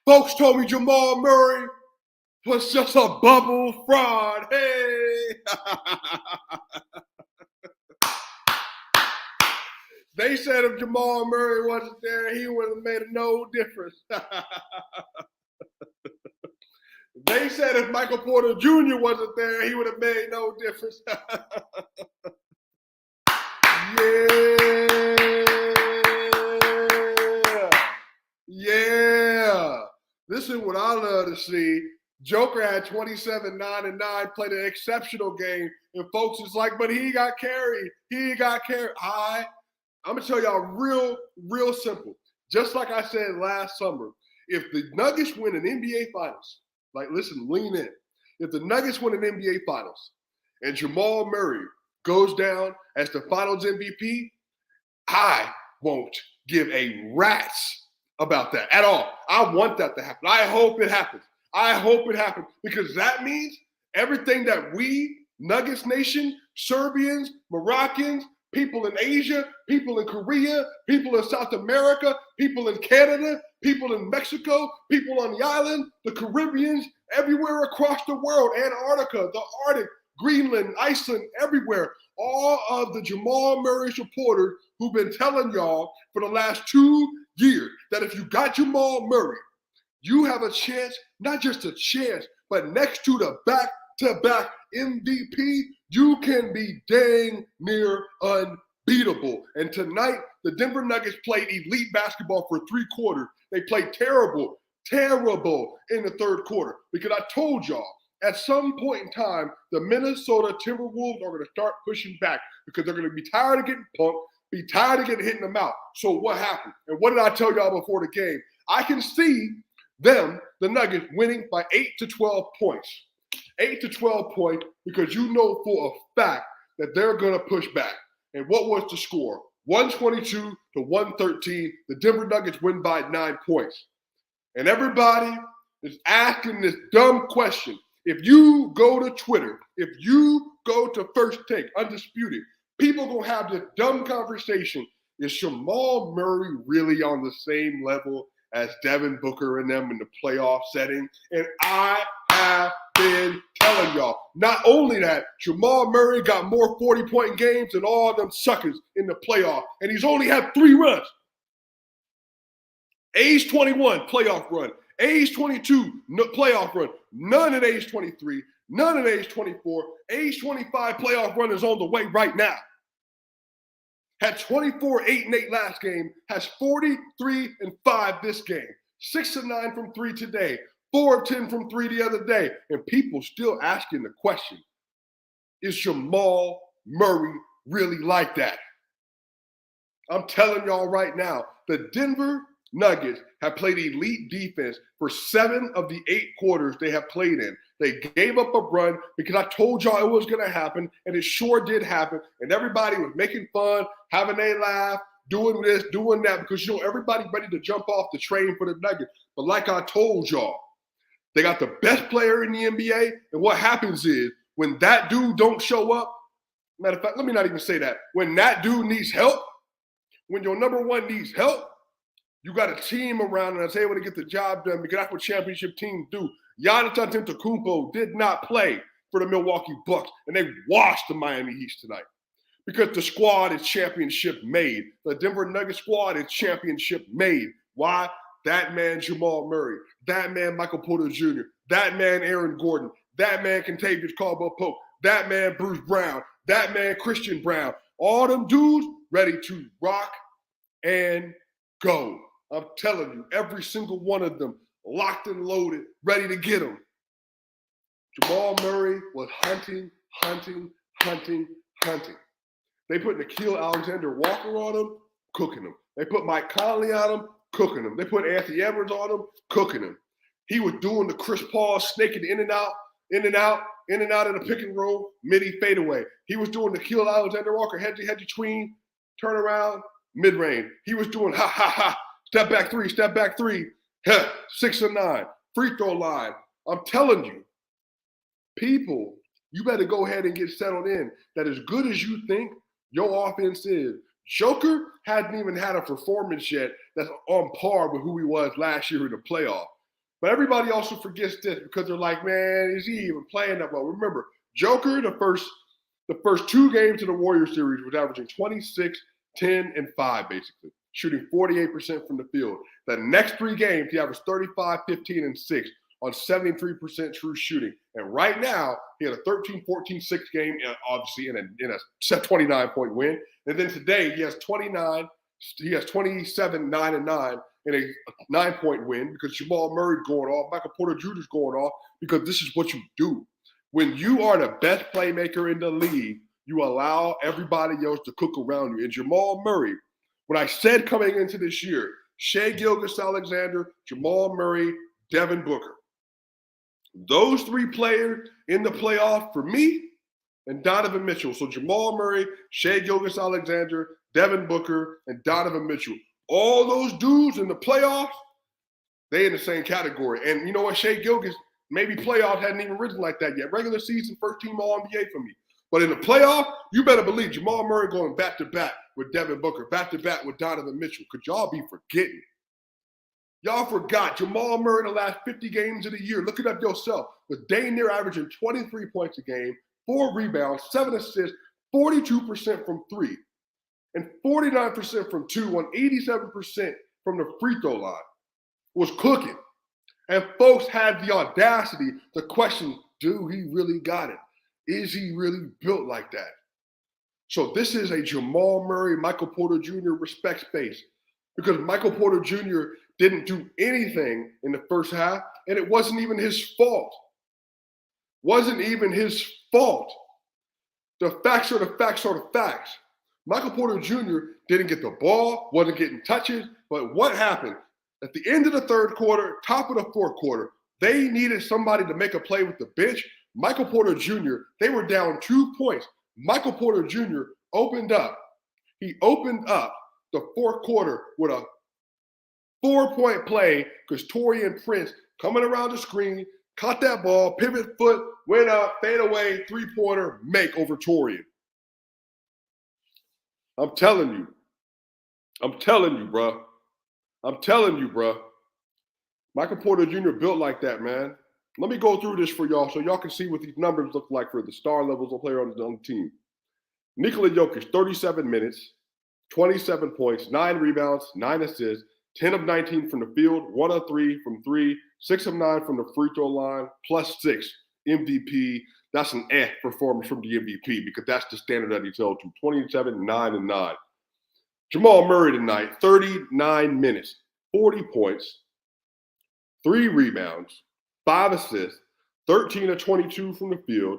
Folks told me Jamal Murray was just a bubble fraud. Hey. They said if Jamal Murray wasn't there, he would have made no difference. They said if Michael Porter Jr. wasn't there, he would have made no difference. Yeah. This is what I love to see. Joker had 27, 9, and 9, played an exceptional game, and folks is like, but he got carried. I'm going to tell y'all real simple. Just like I said last summer, if the Nuggets win an NBA Finals, like, listen, lean in. If the Nuggets win an NBA Finals and Jamal Murray goes down as the Finals MVP, I won't give a rat's about that at all. I want that to happen. I hope it happens. Because that means everything that we, Nuggets Nation, Serbians, Moroccans, people in Asia, people in Korea, people in South America, people in Canada, people in Mexico, people on the island, the Caribbeans, everywhere across the world, Antarctica, the Arctic, Greenland, Iceland, everywhere. All of the Jamal Murray supporters who've been telling y'all for the last 2 years that if you got Jamal Murray, you have a chance, not just a chance, but next to the back-to-back MVP, you can be dang near unbeatable. And tonight, the Denver Nuggets played elite basketball for 3 quarters. They played terrible in the third quarter. Because I told y'all, at some point in time, the Minnesota Timberwolves are going to start pushing back because they're going to be tired of getting punked, be tired of getting hit in the mouth. So what happened? And what did I tell y'all before the game? I can see them, the Nuggets, winning by 8 to 12 points. 8 to 12 points because you know for a fact that they're going to push back. And what was the score? 122 to 113. The Denver Nuggets win by 9 points. And everybody is asking this dumb question. If you go to Twitter, if you go to First Take, Undisputed, people going to have this dumb conversation. Is Jamal Murray really on the same level as Devin Booker and them in the playoff setting? And I have been telling y'all, not only that, Jamal Murray got more 40-point games than all of them suckers in the playoff, and he's only had 3 runs. Age 21, playoff run. Age 22, playoff run. None at age 23. None at age 24. Age 25, playoff run is on the way right now. Had 24, 8, and 8 last game. Has 43 and 5 this game. 6 of 9 from 3 today. 4 of 10 from 3 the other day. And people still asking the question, is Jamal Murray really like that? I'm telling y'all right now, the Denver Nuggets have played elite defense for 7 of the 8 quarters they have played in. They gave up a run because I told y'all it was going to happen, and it sure did happen. And everybody was making fun, having a laugh, doing this, doing that, because, you know, everybody ready to jump off the train for the Nuggets. But like I told y'all, they got the best player in the NBA, and what happens is when that dude don't show up, matter of fact, let me not even say that. When that dude needs help, when your number one needs help, you got a team around that's able to get the job done because that's what championship teams do. Giannis Antetokounmpo did not play for the Milwaukee Bucks, and they washed the Miami Heat tonight because the squad is championship made. The Denver Nuggets squad is championship made. Why? That man Jamal Murray, that man Michael Porter Jr., that man Aaron Gordon, that man Kentavious Caldwell-Pope, that man Bruce Brown, that man Christian Brown. All them dudes ready to rock and go. I'm telling you, every single one of them locked and loaded, ready to get them. Jamal Murray was hunting. They put Nickeil Alexander-Walker on him, cooking him. They put Mike Conley on him, cooking him. They put Anthony Edwards on him, cooking him. He was doing the Chris Paul snaking in and out of the pick and roll, midi fadeaway. He was doing the Nickeil Alexander-Walker, hedgy tween, turn around, mid-range. He was doing step back three, 6 of 9, free throw line. I'm telling you, people, you better go ahead and get settled in that as good as you think your offense is, Joker hadn't even had a performance yet that's on par with who he was last year in the playoff. But everybody also forgets this because they're like, man, is he even playing that well? Remember, Joker, the first two games of the Warriors series was averaging 26, 10, and 5, basically, shooting 48% from the field. The next three games, he averaged 35, 15, and 6 on 73% true shooting. And right now, he had a 13-14-6 game, obviously, in a 29-point win. And then today, he has 27, 9, and 9 in a 9-point win because Jamal Murray's going off, Michael Porter Jr. is going off, because this is what you do. When you are the best playmaker in the league, you allow everybody else to cook around you. And Jamal Murray, when I said coming into this year, Shai Gilgeous-Alexander, Jamal Murray, Devin Booker, those three players in the playoff for me, and Donovan Mitchell. So Jamal Murray, Shai Gilgeous-Alexander, Devin Booker, and Donovan Mitchell. All those dudes in the playoffs, they in the same category. And you know what, Shai Gilgeous, maybe playoffs hadn't even risen like that yet. Regular season, first team All-NBA for me. But in the playoff, you better believe Jamal Murray going back-to-back with Devin Booker, back-to-back with Donovan Mitchell. Could y'all be forgetting? Y'all forgot Jamal Murray in the last 50 games of the year. Look it up yourself. Was dang near averaging 23 points a game, 4 rebounds, 7 assists, 42% from 3, and 49% from 2 on 87% from the free throw line. Was cooking. And folks had the audacity to question, do he really got it? Is he really built like that? So this is a Jamal Murray, Michael Porter Jr. respect space, because Michael Porter Jr. didn't do anything in the first half, and it wasn't even his fault. Wasn't even his fault. The facts are the facts are the facts. Michael Porter Jr. didn't get the ball, wasn't getting touches, but what happened? At the end of the third quarter, top of the fourth quarter, they needed somebody to make a play with the bench. Michael Porter Jr., they were down 2 points. Michael Porter Jr. opened up. He opened up the fourth quarter with a 4-point play because Taurean Prince coming around the screen, caught that ball, pivot foot, went up, fade away, three-pointer, make over Taurean. I'm telling you, bro. I'm telling you, bro. Michael Porter Jr. built like that, man. Let me go through this for y'all so y'all can see what these numbers look like for the star levels of player on the team. Nikola Jokic, 37 minutes, 27 points, 9 rebounds, 9 assists, 10 of 19 from the field, 1 of 3 from 3, 6 of 9 from the free throw line, +6 MVP. That's an performance from the MVP because that's the standard that he's held to. 27, 9, and 9. Jamal Murray tonight, 39 minutes, 40 points, 3 rebounds, 5 assists, 13 of 22 from the field,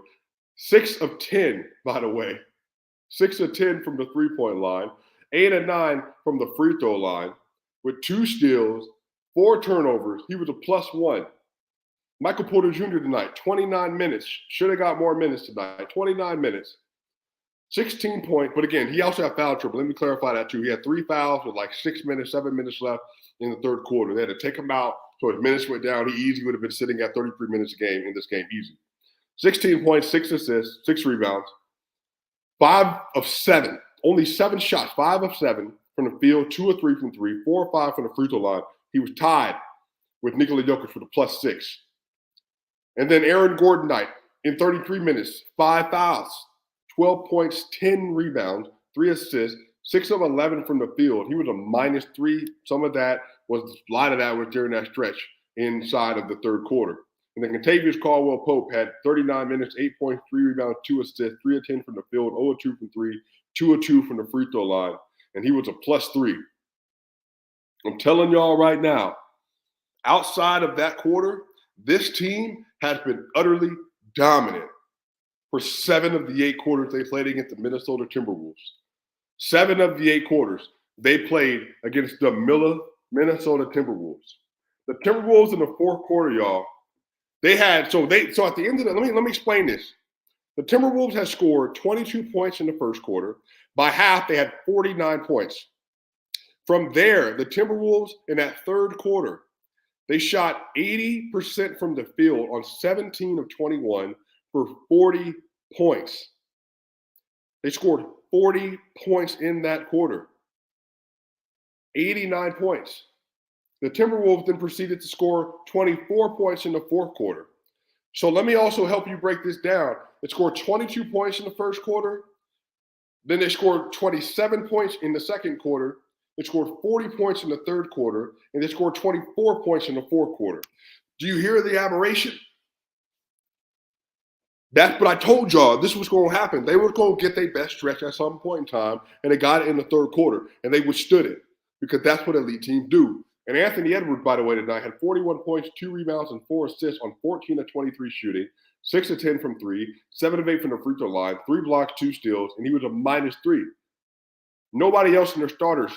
6 of 10, by the way. 6 of 10 from the three-point line, 8 of 9 from the free throw line, with 2 steals, 4 turnovers. He was a +1. Michael Porter Jr. tonight, 29 minutes. Should have got more minutes tonight. 29 minutes. 16 points. But again, he also had foul trouble. Let me clarify that too. He had 3 fouls with like 6 minutes, 7 minutes left in the third quarter. They had to take him out. So his minutes went down. He easily would have been sitting at 33 minutes a game in this game, easy. 16 points, 6 assists, 6 rebounds, 5 of 7. Only 7 shots, 5 of 7 from the field, 2 of 3 from 3, 4 or 5 from the free throw line. He was tied with Nikola Jokic for the +6. And then Aaron Gordon Knight in 33 minutes, 5 fouls, 12 points, 10 rebounds, 3 assists, 6 of 11 from the field. He was a -3. Some of that was, a lot of that was during that stretch inside of the third quarter. And then Kentavious Caldwell-Pope had 39 minutes, 8 points, 3 rebounds, 2 assists, 3 of 10 from the field, 0 of 2 from 3, 2 of 2 from the free throw line. And he was a +3. I'm telling y'all right now, outside of that quarter, this team has been utterly dominant for 7 of the 8 quarters they played against the Minnesota Timberwolves. 7 of the 8 quarters they played against the Minnesota Timberwolves. The Timberwolves in the fourth quarter, y'all, they had, so at the end of the, let me explain this. The Timberwolves had scored 22 points in the first quarter. By half, they had 49 points. From there, the Timberwolves in that third quarter, they shot 80% from the field on 17 of 21 for 40 points. They scored 40 points in that quarter. 89 points. The Timberwolves then proceeded to score 24 points in the fourth quarter. So let me also help you break this down. They scored 22 points in the first quarter. Then they scored 27 points in the second quarter. They scored 40 points in the third quarter. And they scored 24 points in the fourth quarter. Do you hear the aberration? That's what I told y'all. This was going to happen. They were going to get their best stretch at some point in time, and they got it in the third quarter, and they withstood it because that's what elite teams do. And Anthony Edwards, by the way, tonight had 41 points, 2 rebounds, and 4 assists on 14 of 23 shooting, 6 of 10 from 3, 7 of 8 from the free throw line, 3 blocks, 2 steals, and he was a -3. Nobody else in their starters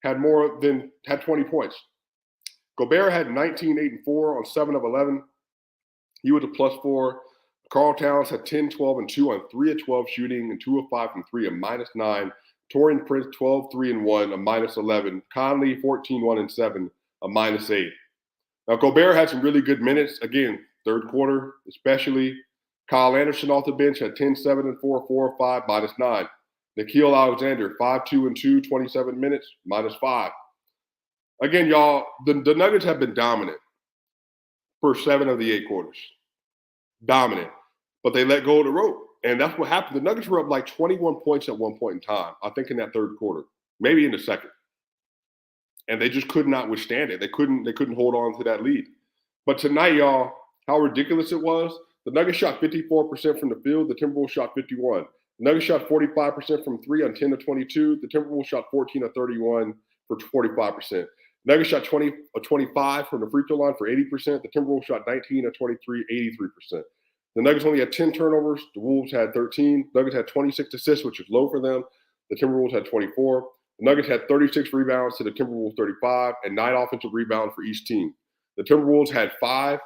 had 20 points. Gobert had 19, 8, and 4 on 7 of 11. He was a +4. Karl Towns had 10, 12, and 2 on 3 of 12 shooting and 2 of 5 from 3, a -9. Taurean Prince, 12, 3, and 1, a -11. Conley, 14, 1, and 7, a -8. Now, Gobert had some really good minutes. Again, third quarter especially. Kyle Anderson off the bench had 10, 7, and 4, 4 of 5, -9. Nickeil Alexander, 5, 2, and 2, 27 minutes, -5. Again, y'all, the Nuggets have been dominant for 7 of the 8 quarters. Dominant. But they let go of the rope. And that's what happened. The Nuggets were up like 21 points at one point in time, I think in that third quarter, maybe in the second. And they just could not withstand it. They couldn't hold on to that lead. But tonight, y'all, how ridiculous it was. The Nuggets shot 54% from the field. The Timberwolves shot 51%. The Nuggets shot 45% from 3 on 10 of 22. The Timberwolves shot 14 of 31 for 45%. Nuggets shot 25 from the free throw line for 80%. The Timberwolves shot 19 of 23, 83%. The Nuggets only had 10 turnovers. The Wolves had 13. The Nuggets had 26 assists, which is low for them. The Timberwolves had 24. The Nuggets had 36 rebounds to the Timberwolves 35 and 9 offensive rebounds for each team. The Timberwolves had five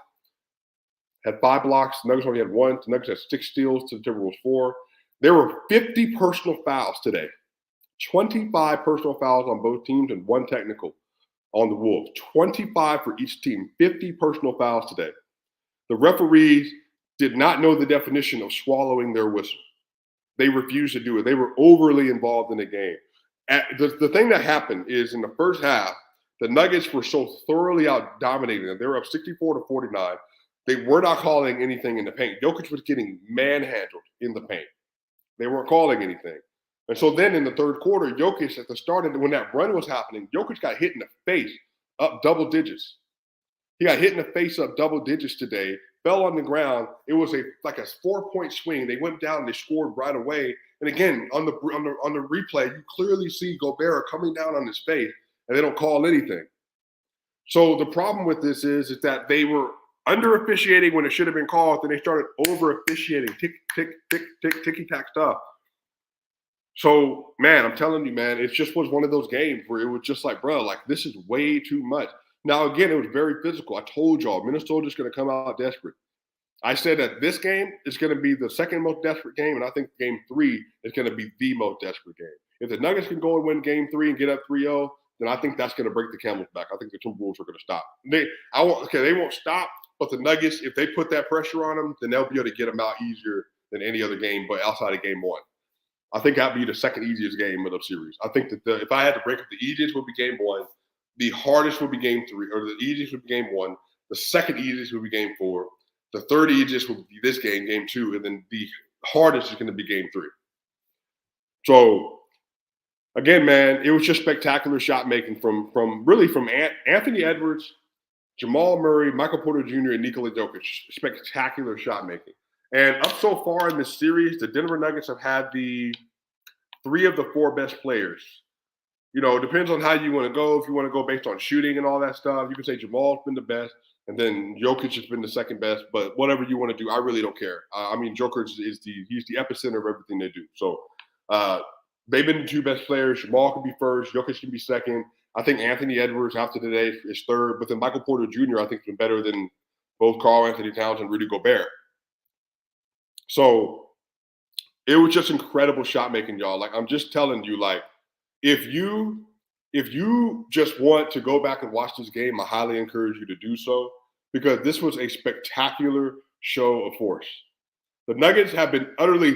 blocks. The Nuggets only had 1. The Nuggets had 6 steals to the Timberwolves 4. There were 50 personal fouls today. 25 personal fouls on both teams and 1 technical on the Wolves. 25 for each team. 50 personal fouls today. The referees did not know the definition of swallowing their whistle. They refused to do it. They were overly involved in the game. The thing that happened is in the first half, the Nuggets were so thoroughly out-dominating them. They were up 64-49. They were not calling anything in the paint. Jokic was getting manhandled in the paint. They weren't calling anything. And so then in the third quarter, Jokic at the start of when that run was happening, Jokic got hit in the face up double digits. He got hit in the face up double digits today, fell on the ground. It was like a 4-point swing. They went down, they scored right away. And again, on the replay, you clearly see Gobert coming down on his face, and they don't call anything. So the problem with this is that they were under officiating when it should have been called, and they started over officiating, ticky-tack stuff. So, man, I'm telling you, man, it just was one of those games where it was just like, bro, like this is way too much. Now, again, it was very physical. I told y'all, Minnesota's going to come out desperate. I said that this game is going to be the second most desperate game, and I think game 3 is going to be the most desperate game. If the Nuggets can go and win game 3 and get up 3-0, then I think that's going to break the camel's back. I think the Timberwolves are going to stop. They won't stop, but the Nuggets, if they put that pressure on them, then they'll be able to get them out easier than any other game, but outside of game 1. I think that'd be the second easiest game of the series. I think that if I had to break up, the easiest would be game 1. The hardest would be game 3, or the easiest would be game 1. The second easiest would be game 4. The third easiest would be this game, game 2, and then the hardest is going to be game 3. So, again, man, it was just spectacular shot making from Anthony Edwards, Jamal Murray, Michael Porter Jr., and Nikola Jokic. Spectacular shot making. And up so far in this series, the Denver Nuggets have had the 3 of the 4 best players. You know, it depends on how you want to go. If you want to go based on shooting and all that stuff, you can say Jamal's been the best, and then Jokic has been the second best. But whatever you want to do, I really don't care. I mean, Jokic is he's the epicenter of everything they do. So they've been the 2 best players. Jamal can be first. Jokic can be second. I think Anthony Edwards after today is third. But then Michael Porter Jr. I think has been better than both Karl Anthony Towns and Rudy Gobert. So it was just incredible shot making, y'all. Like I'm just telling you, like if you just want to go back and watch this game, I highly encourage you to do so because this was a spectacular show of force. The Nuggets have been utterly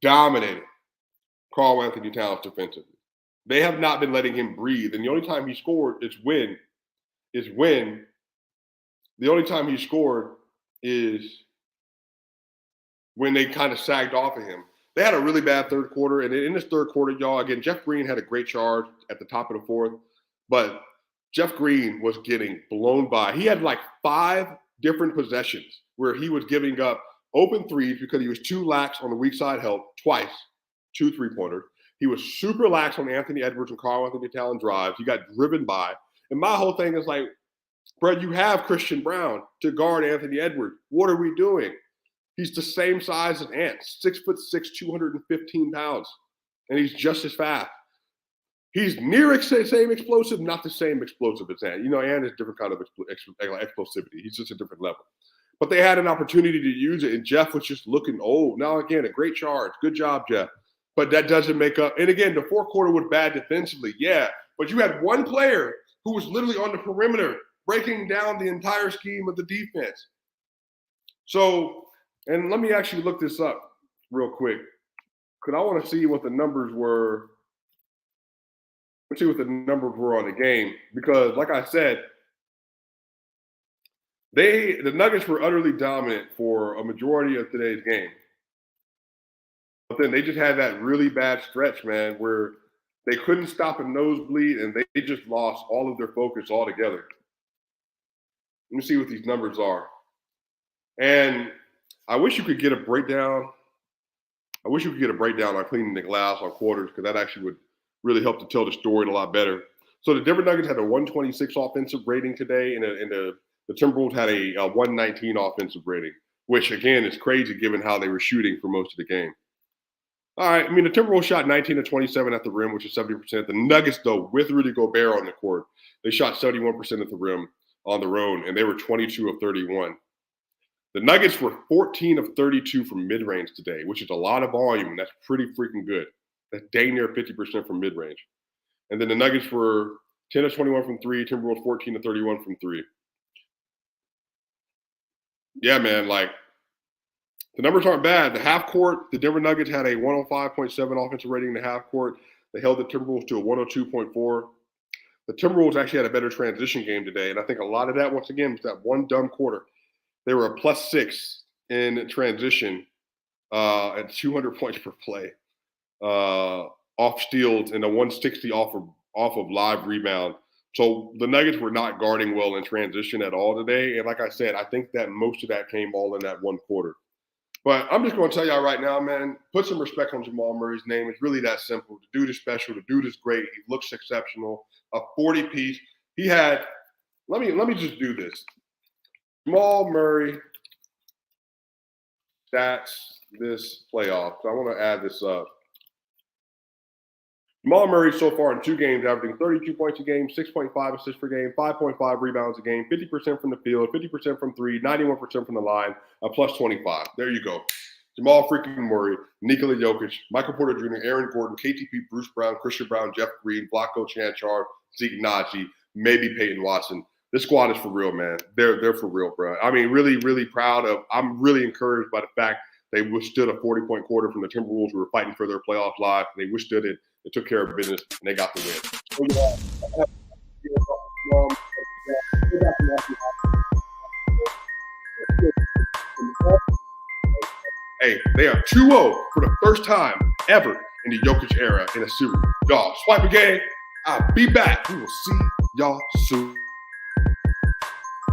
dominating Karl Anthony Towns defensively. They have not been letting him breathe. And the only time he scored is when the only time he scored is when they kind of sagged off of him. They had a really bad third quarter. And in this third quarter, y'all, again, Jeff Green had a great charge at the top of the fourth. But Jeff Green was getting blown by. He had like 5 different possessions where he was giving up open threes because he was too lax on the weak side help twice, 2 3-pointers. He was super lax on Anthony Edwards and Karl Anthony Towns drives. He got driven by. And my whole thing is like, bro, you have Christian Braun to guard Anthony Edwards. What are we doing? He's the same size as Ant, 6'6", 215 pounds, and he's just as fast. He's near the same explosive, not the same explosive as Ant. You know, Ant is a different kind of explosivity. He's just a different level. But they had an opportunity to use it, and Jeff was just looking old. Now, again, a great charge. Good job, Jeff. But that doesn't make up. And again, the fourth quarter was bad defensively, yeah. But you had one player who was literally on the perimeter breaking down the entire scheme of the defense. So, and let me actually look this up real quick because I want to see what the numbers were. Let's see what the numbers were on the game because, like I said, the Nuggets were utterly dominant for a majority of today's game. But then they just had that really bad stretch, man, where they couldn't stop a nosebleed and they just lost all of their focus altogether. Let me see what these numbers are. And I wish you could get a breakdown. I wish you could get a breakdown on cleaning the glass on quarters because that actually would really help to tell the story a lot better. So the Denver Nuggets had a 126 offensive rating today, and the Timberwolves had a 119 offensive rating, which, again, is crazy given how they were shooting for most of the game. All right, I mean, the Timberwolves shot 19 of 27 at the rim, which is 70%. The Nuggets, though, with Rudy Gobert on the court, they shot 71% at the rim on their own, and they were 22 of 31. The Nuggets were 14 of 32 from mid-range today, which is a lot of volume, and that's pretty freaking good. That's dang near 50% from mid-range. And then the Nuggets were 10 of 21 from 3, Timberwolves 14 of 31 from 3. Yeah, man, like, the numbers aren't bad. The half court, the Denver Nuggets had a 105.7 offensive rating in the half court. They held the Timberwolves to a 102.4. The Timberwolves actually had a better transition game today, and I think a lot of that, once again, was that one dumb quarter. They were a +6 in transition at 200 points per play off steals and a 160 off of live rebound. So the Nuggets were not guarding well in transition at all today. And like I said, I think that most of that came all in that one quarter. But I'm just going to tell y'all right now, man, put some respect on Jamal Murray's name. It's really that simple. The dude is special. The dude is great. He looks exceptional. A 40-piece. He had – let me just do this. Jamal Murray stats this playoff. So I want to add this up. Jamal Murray so far in 2 games averaging 32 points a game, 6.5 assists per game, 5.5 rebounds a game, 50% from the field, 50% from 3, 91% from the line, a +25. There you go. Jamal freaking Murray, Nikola Jokic, Michael Porter Jr., Aaron Gordon, KTP, Bruce Brown, Christian Brown, Jeff Green, Vlatko Cancar, Zeke Naji, maybe Peyton Watson. This squad is for real, man. They're for real, bro. I mean, really, really proud of – I'm really encouraged by the fact they withstood a 40-point quarter from the Timberwolves who were fighting for their playoff life. They withstood it. They took care of business, and they got the win. Hey, they are 2-0 for the first time ever in the Jokic era in a series. Y'all, Swipa gang, I'll be back. We will see y'all soon.